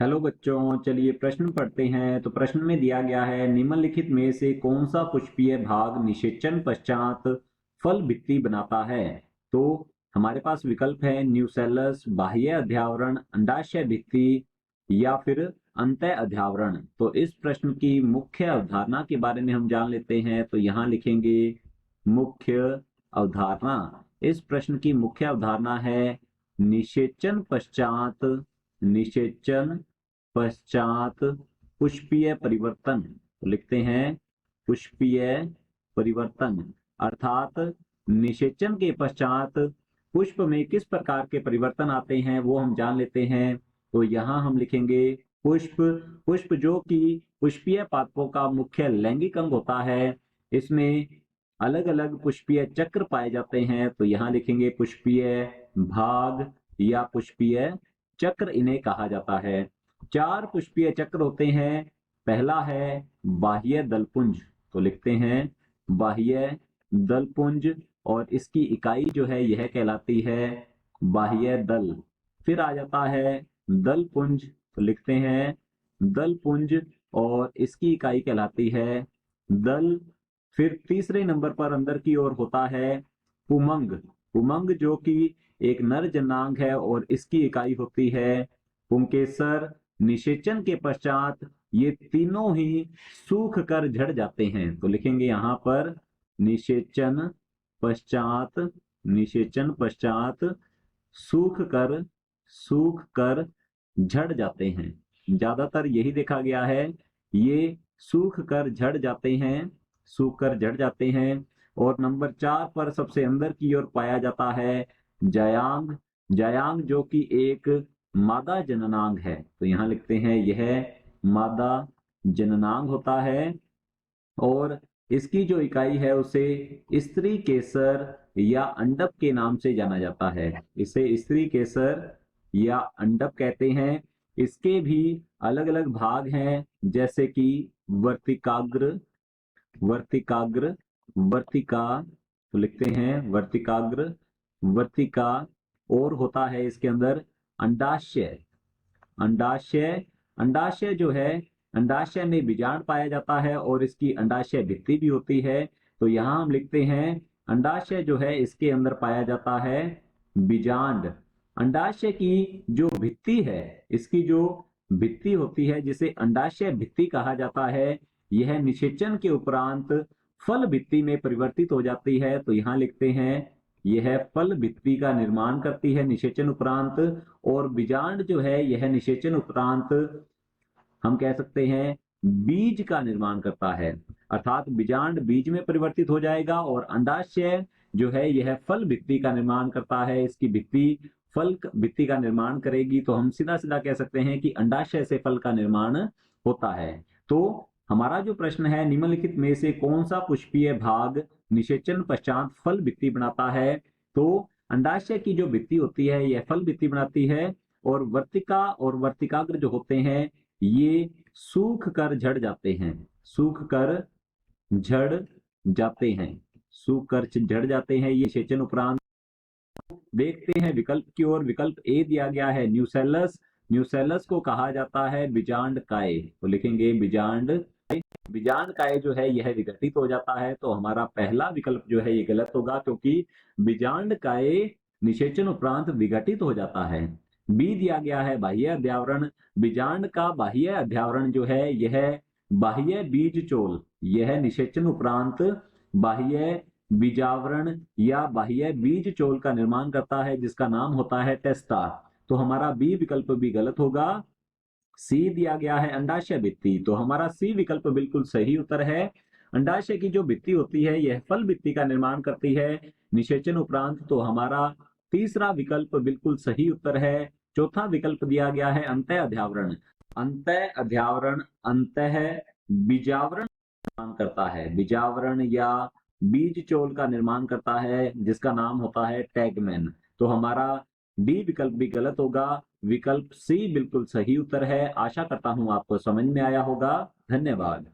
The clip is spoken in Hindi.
हेलो बच्चों, चलिए प्रश्न पढ़ते हैं। तो प्रश्न में दिया गया है, निम्नलिखित में से कौन सा पुष्पीय भाग निषेचन पश्चात फल भित्ति बनाता है। तो हमारे पास विकल्प है न्यूसेलस, बाह्य अध्यावरण, अंडाशय भित्ति या फिर अंतः अध्यावरण। तो इस प्रश्न की मुख्य अवधारणा के बारे में हम जान लेते हैं। तो यहाँ लिखेंगे मुख्य अवधारणा। इस प्रश्न की मुख्य अवधारणा है निषेचन पश्चात पुष्पीय परिवर्तन। तो लिखते हैं पुष्पीय परिवर्तन, अर्थात निषेचन के पश्चात पुष्प में किस प्रकार के परिवर्तन आते हैं वो हम जान लेते हैं। तो यहाँ हम लिखेंगे पुष्प जो कि पुष्पीय पादपों का मुख्य लैंगिक अंग होता है। इसमें अलग अलग पुष्पीय चक्र पाए जाते हैं। तो यहाँ लिखेंगे पुष्पीय भाग या पुष्पीय चक्र इन्हें कहा जाता है। 4 पुष्पीय चक्र होते हैं। पहला है बाह्य दलपुंज। तो लिखते हैं बाह्य दलपुंज और इसकी इकाई जो है यह कहलाती है बाह्य दल। फिर आ जाता है दलपुंज। तो लिखते हैं दलपुंज और इसकी इकाई कहलाती है दल। फिर तीसरे नंबर पर अंदर की ओर होता है पुमंग। पुमंग जो कि एक नर जनांग है और इसकी इकाई होती है पुंकेसर। निषेचन के पश्चात ये तीनों ही सूख कर झड़ जाते हैं। तो लिखेंगे यहाँ पर निषेचन पश्चात सूख कर झड़ जाते हैं। ज्यादातर यही देखा गया है, ये सूख कर झड़ जाते हैं। और नंबर 4 पर सबसे अंदर की ओर पाया जाता है जायांग जो कि एक मादा जननांग है। तो यहाँ लिखते हैं यह मादा जननांग होता है और इसकी जो इकाई है उसे स्त्री केसर या अंडक के नाम से जाना जाता है। इसे स्त्री केसर या अंडक कहते हैं। इसके भी अलग अलग भाग हैं, जैसे कि वर्तिकाग्र, वर्तिका। तो लिखते हैं वर्तिका। और होता है इसके अंदर अंडाशय। अंडाशय जो है, अंडाशय में बीजांड पाया जाता है और इसकी अंडाशय भित्ति भी होती है। तो यहाँ हम लिखते हैं अंडाशय जो है इसके अंदर पाया जाता है बीजांड। अंडाशय की जो भित्ति है, इसकी जो भित्ति होती है जिसे अंडाशय भित्ति कहा जाता है, यह निषेचन के उपरांत फल भित्ति में परिवर्तित हो जाती है। तो यहाँ लिखते हैं यह फल भित्ति का निर्माण करती है निषेचन उपरांत। और बीजांड जो है यह निषेचन उपरांत हम कह सकते हैं बीज का निर्माण करता है, अर्थात बीजांड बीज में परिवर्तित हो जाएगा और अंडाशय जो है यह फल भित्ति का निर्माण करता है। इसकी भित्ति फल भित्ति का निर्माण करेगी। तो हम सीधा सीधा कह सकते हैं कि अंडाशय से फल का निर्माण होता है। तो हमारा जो प्रश्न है, निम्नलिखित में से कौन सा पुष्पीय भाग निषेचन पश्चात फल भित्ति बनाता है। तो अंडाशय की जो भित्ति होती है यह फल भित्ति बनाती है और वर्तिका और वर्तिकाग्र जो होते हैं ये सूख कर झड़ जाते हैं। ये निषेचन उपरांत। देखते हैं विकल्प की ओर। विकल्प ए दिया गया है न्यूसेलस। न्यूसेलस को कहा जाता है बीजांड काय। तो लिखेंगे बीजांड काय जो है यह विघटित हो जाता है। तो हमारा पहला विकल्प जो है ये गलत होगा, क्योंकि बीजांड काय निषेचन उपरांत विघटित हो जाता है। बी दिया गया है बाह्य अध्यावरण। बीजांड का बाह्य अध्यावरण जो है यह बाह्य बीज चोल, यह निषेचन उपरांत बाह्य बीजावरण या बाह्य बीज चोल का निर्माण करता है, जिसका नाम होता है टेस्टा। तो हमारा बी विकल्प भी गलत होगा। सी दिया गया है अंडाशय भित्ति। तो हमारा सी विकल्प बिल्कुल सही उत्तर है। अंडाशय की जो भित्ति होती है यह फल भित्ति का निर्माण करती है निषेचन उपरांत। तो हमारा तीसरा विकल्प बिल्कुल सही उत्तर है। चौथा विकल्प दिया गया है अंतः अध्यावरण। अंतः बीजावरण निर्माण करता है, बीजावरण या बीज चोल का निर्माण करता है, जिसका नाम होता है टैगमैन। तो हमारा डी विकल्प भी गलत होगा। विकल्प सी बिल्कुल सही उत्तर है। आशा करता हूं आपको समझ में आया होगा। धन्यवाद।